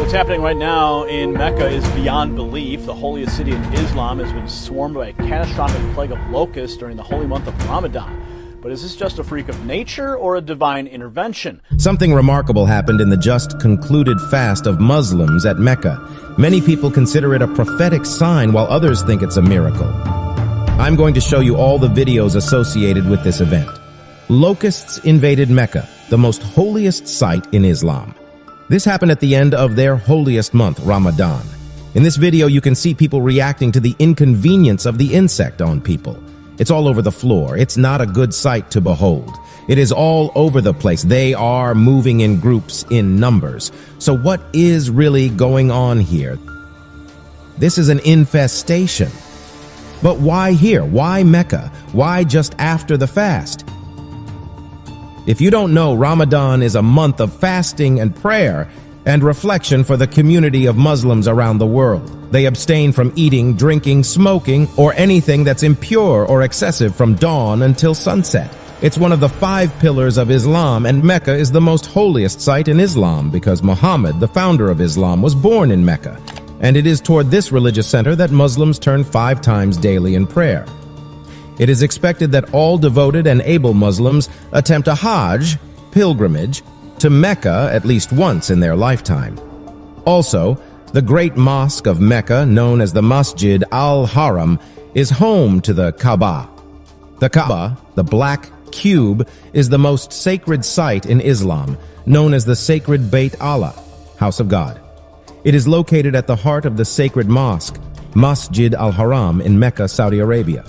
What's happening right now in Mecca is beyond belief. The holiest city in Islam has been swarmed by a catastrophic plague of locusts during the holy month of Ramadan. But is this just a freak of nature or a divine intervention? Something remarkable happened in the just concluded fast of Muslims at Mecca. Many people consider it a prophetic sign, while others think it's a miracle. I'm going to show you all the videos associated with this event. Locusts invaded Mecca, the most holiest site in Islam. This happened at the end of their holiest month, Ramadan. In this video, you can see people reacting to the inconvenience of the insect on people. It's all over the floor. It's not a good sight to behold. It is all over the place. They are moving in groups, in numbers. So what is really going on here? This is an infestation. But why here? Why Mecca? Why just after the fast? If you don't know, Ramadan is a month of fasting and prayer and reflection for the community of Muslims around the world. They abstain from eating, drinking, smoking, or anything that's impure or excessive from dawn until sunset. It's one of the 5 pillars of Islam, and Mecca is the most holiest site in Islam because Muhammad, the founder of Islam, was born in Mecca. And it is toward this religious center that Muslims turn 5 times daily in prayer. It is expected that all devoted and able Muslims attempt a Hajj, pilgrimage, to Mecca at least once in their lifetime. Also, the great mosque of Mecca, known as the Masjid al-Haram, is home to the Kaaba. The Kaaba, the black cube, is the most sacred site in Islam, known as the sacred Beit Allah, House of God. It is located at the heart of the sacred mosque, Masjid al-Haram in Mecca, Saudi Arabia.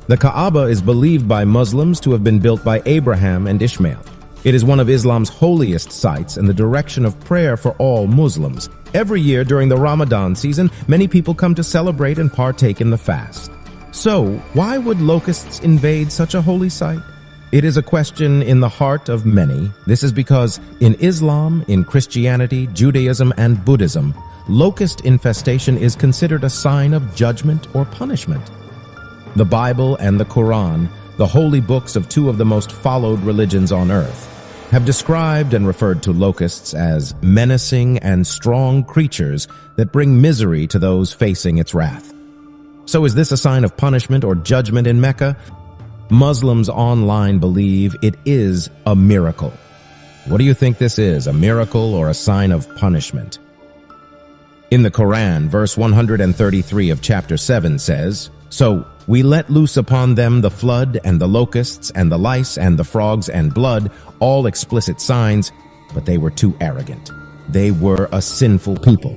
The Kaaba is believed by Muslims to have been built by Abraham and Ishmael. It is one of Islam's holiest sites and the direction of prayer for all Muslims. Every year during the Ramadan season, many people come to celebrate and partake in the fast. So, why would locusts invade such a holy site? It is a question in the heart of many. This is because in Islam, in Christianity, Judaism, and Buddhism, locust infestation is considered a sign of judgment or punishment. The Bible and the Quran, the holy books of 2 of the most followed religions on earth, have described and referred to locusts as menacing and strong creatures that bring misery to those facing its wrath. So is this a sign of punishment or judgment in Mecca? Muslims online believe it is a miracle. What do you think this is, a miracle or a sign of punishment? In the Quran, verse 133 of chapter 7 says, "So we let loose upon them the flood and the locusts and the lice and the frogs and blood, all explicit signs, but they were too arrogant. They were a sinful people."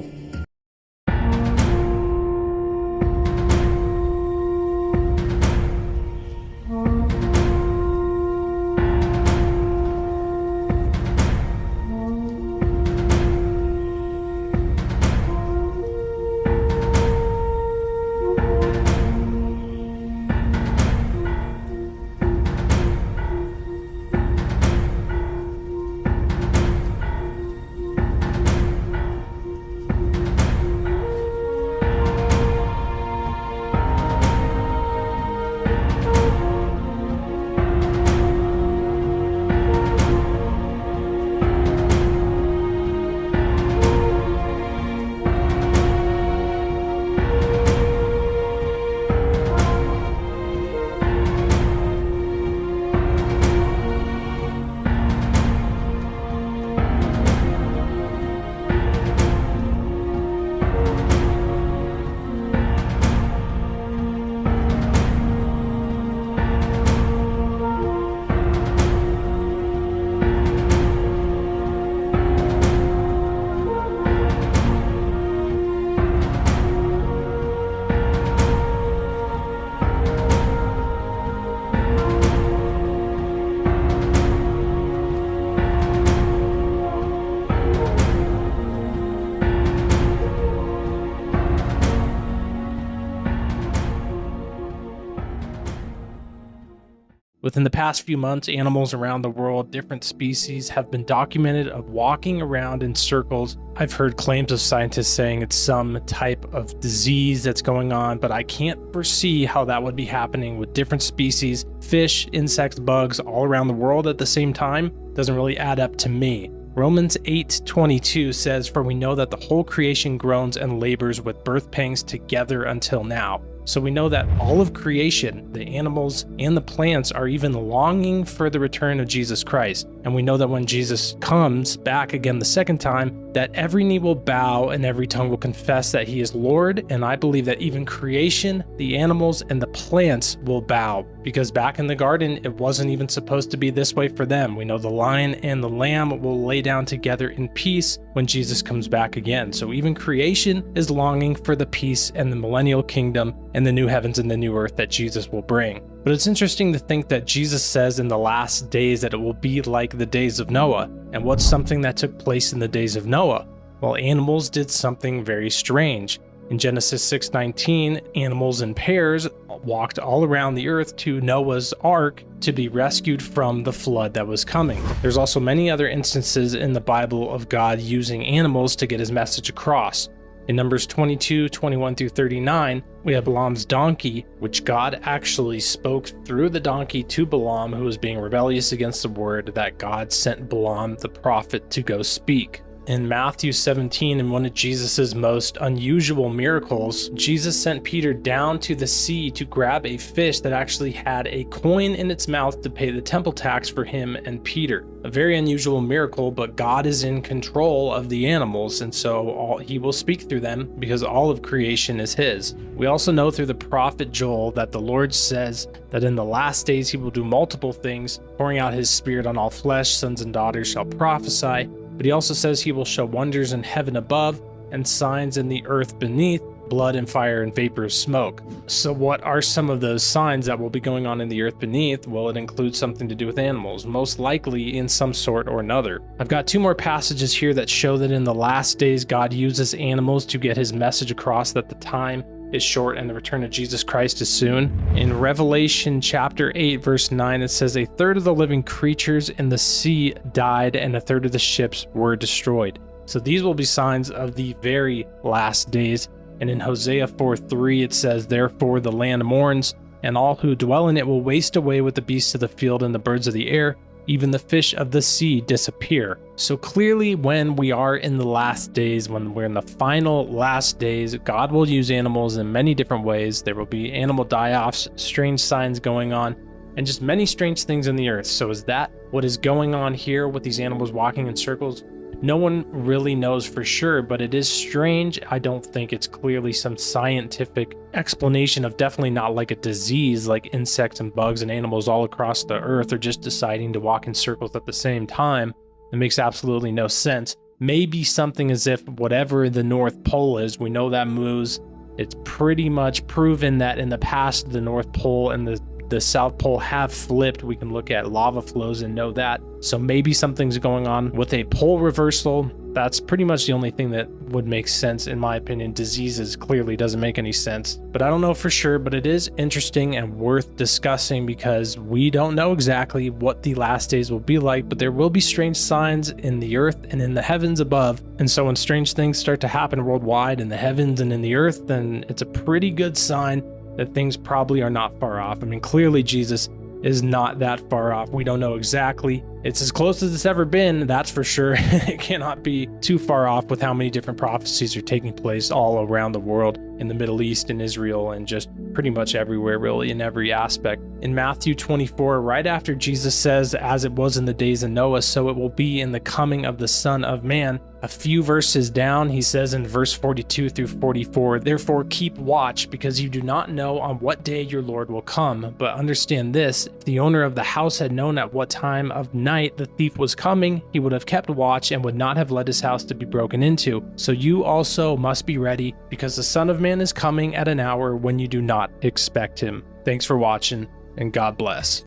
Within the past few months, animals around the world, different species, have been documented of walking around in circles. I've heard claims of scientists saying it's some type of disease that's going on, but I can't foresee how that would be happening with different species, fish, insects, bugs, all around the world at the same time. Doesn't really add up to me. Romans 8:22 says, "For we know that the whole creation groans and labors with birth pangs together until now." So we know that all of creation, the animals and the plants, are even longing for the return of Jesus Christ. And we know that when Jesus comes back again the second time, that every knee will bow and every tongue will confess that he is Lord. And I believe that even creation, the animals and the plants will bow, because back in the garden, it wasn't even supposed to be this way for them. We know the lion and the lamb will lay down together in peace when Jesus comes back again. So even creation is longing for the peace and the millennial kingdom and the new heavens and the new earth that Jesus will bring. But it's interesting to think that Jesus says in the last days that it will be like the days of Noah. And what's something that took place in the days of Noah? Well, animals did something very strange. In Genesis 6:19, animals in pairs walked all around the earth to Noah's ark to be rescued from the flood that was coming. There's also many other instances in the Bible of God using animals to get his message across. In Numbers 22:21 through 39, we have Balaam's donkey, which God actually spoke through the donkey to Balaam, who was being rebellious against the word that God sent Balaam the prophet to go speak. In Matthew 17, in one of Jesus's most unusual miracles, Jesus sent Peter down to the sea to grab a fish that actually had a coin in its mouth to pay the temple tax for him and Peter. A very unusual miracle, but God is in control of the animals, and so he will speak through them because all of creation is his. We also know through the prophet Joel that the Lord says that in the last days he will do multiple things, pouring out his spirit on all flesh, sons and daughters shall prophesy. But he also says he will show wonders in heaven above and signs in the earth beneath, blood and fire and vapor of smoke. So what are some of those signs that will be going on in the earth beneath? Well, it includes something to do with animals, most likely in some sort or another. I've got two more passages here that show that in the last days God uses animals to get his message across, that the time is short and the return of Jesus Christ is soon. In Revelation chapter 8 verse 9, it says, "A third of the living creatures in the sea died and a third of the ships were destroyed." So these will be signs of the very last days. And in Hosea 4:3 it says, "Therefore the land mourns, and all who dwell in it will waste away with the beasts of the field and the birds of the air. Even the fish of the sea disappear." So clearly when we are in the last days, when we're in the final last days, God will use animals in many different ways. There will be animal die-offs, strange signs going on, and just many strange things in the earth. So is that what is going on here with these animals walking in circles? No one really knows for sure, but it is strange. I don't think it's clearly some scientific explanation of, definitely not like a disease, like insects and bugs and animals all across the earth are just deciding to walk in circles at the same time. It makes absolutely no sense. Maybe something as if whatever the North Pole is, we know that moves. It's pretty much proven that in the past, the North Pole and the South Pole have flipped. We can look at lava flows and know that. So maybe something's going on with a pole reversal. That's pretty much the only thing that would make sense in my opinion. Diseases clearly doesn't make any sense, but I don't know for sure. But it is interesting and worth discussing because we don't know exactly what the last days will be like, but there will be strange signs in the earth and in the heavens above. And so when strange things start to happen worldwide in the heavens and in the earth, then it's a pretty good sign that things probably are not far off. I mean, clearly Jesus is not that far off. We don't know exactly. It's as close as it's ever been, that's for sure. It cannot be too far off with how many different prophecies are taking place all around the world, in the Middle East and Israel, and just pretty much everywhere, really, in every aspect. In Matthew 24, right after Jesus says, "As it was in the days of Noah, so it will be in the coming of the Son of Man," a few verses down, he says in verse 42 through 44, "Therefore keep watch, because you do not know on what day your Lord will come. But understand this, if the owner of the house had known at what time of night the thief was coming, he would have kept watch and would not have let his house to be broken into. So you also must be ready, because the Son of Man is coming at an hour when you do not expect him." Thanks for watching, and God bless.